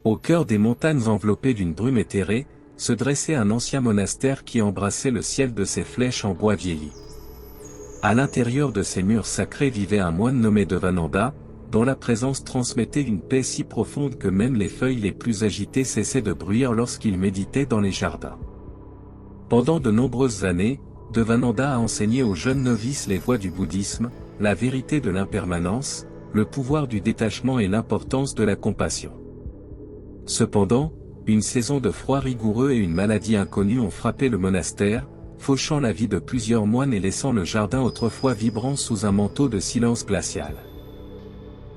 Au cœur des montagnes enveloppées d'une brume éthérée, se dressait un ancien monastère qui embrassait le ciel de ses flèches en bois vieilli. À l'intérieur de ces murs sacrés vivait un moine nommé Devananda, dont la présence transmettait une paix si profonde que même les feuilles les plus agitées cessaient de bruire lorsqu'il méditait dans les jardins. Pendant de nombreuses années, Devananda a enseigné aux jeunes novices les voies du bouddhisme, la vérité de l'impermanence, le pouvoir du détachement et l'importance de la compassion. Cependant, une saison de froid rigoureux et une maladie inconnue ont frappé le monastère, fauchant la vie de plusieurs moines et laissant le jardin autrefois vibrant sous un manteau de silence glacial.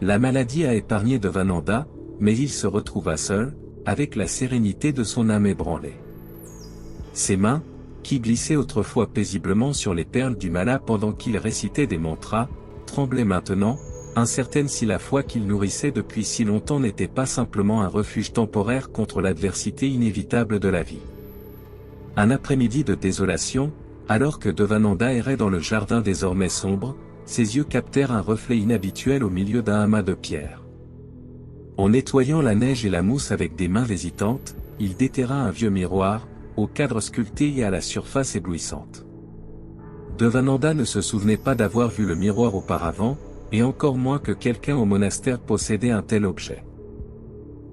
La maladie a épargné Devananda, mais il se retrouva seul, avec la sérénité de son âme ébranlée. Ses mains, qui glissaient autrefois paisiblement sur les perles du mala pendant qu'il récitait des mantras, tremblaient maintenant, incertaines si la foi qu'il nourrissait depuis si longtemps n'était pas simplement un refuge temporaire contre l'adversité inévitable de la vie. Un après-midi de désolation, alors que Devananda errait dans le jardin désormais sombre, ses yeux captèrent un reflet inhabituel au milieu d'un amas de pierres. En nettoyant la neige et la mousse avec des mains hésitantes, il déterra un vieux miroir, au cadre sculpté et à la surface éblouissante. Devananda ne se souvenait pas d'avoir vu le miroir auparavant, et encore moins que quelqu'un au monastère possédait un tel objet.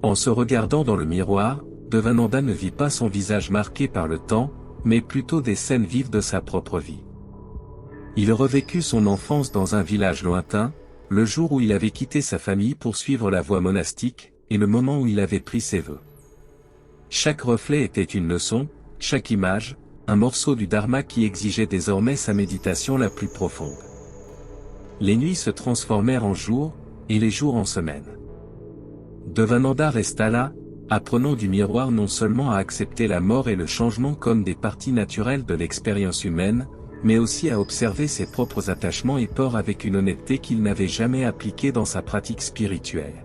En se regardant dans le miroir, Devananda ne vit pas son visage marqué par le temps, mais plutôt des scènes vives de sa propre vie. Il revécut son enfance dans un village lointain, le jour où il avait quitté sa famille pour suivre la voie monastique, et le moment où il avait pris ses vœux. Chaque reflet était une leçon, chaque image, un morceau du Dharma qui exigeait désormais sa méditation la plus profonde. Les nuits se transformèrent en jours, et les jours en semaines. Devananda resta là, apprenant du miroir non seulement à accepter la mort et le changement comme des parties naturelles de l'expérience humaine, mais aussi à observer ses propres attachements et peurs avec une honnêteté qu'il n'avait jamais appliquée dans sa pratique spirituelle.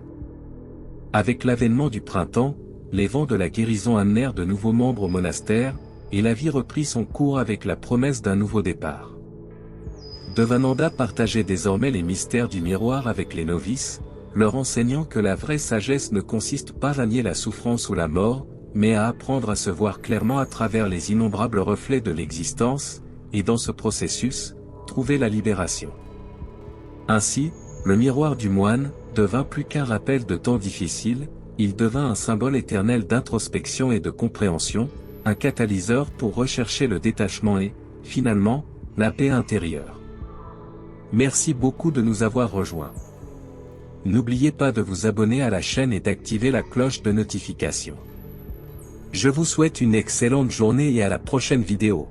Avec l'avènement du printemps, les vents de la guérison amenèrent de nouveaux membres au monastère, et la vie reprit son cours avec la promesse d'un nouveau départ. Devananda partageait désormais les mystères du miroir avec les novices, leur enseignant que la vraie sagesse ne consiste pas à nier la souffrance ou la mort, mais à apprendre à se voir clairement à travers les innombrables reflets de l'existence, et dans ce processus, trouver la libération. Ainsi, le miroir du moine devint plus qu'un rappel de temps difficiles, il devint un symbole éternel d'introspection et de compréhension, un catalyseur pour rechercher le détachement et, finalement, la paix intérieure. Merci beaucoup de nous avoir rejoints. N'oubliez pas de vous abonner à la chaîne et d'activer la cloche de notification. Je vous souhaite une excellente journée et à la prochaine vidéo.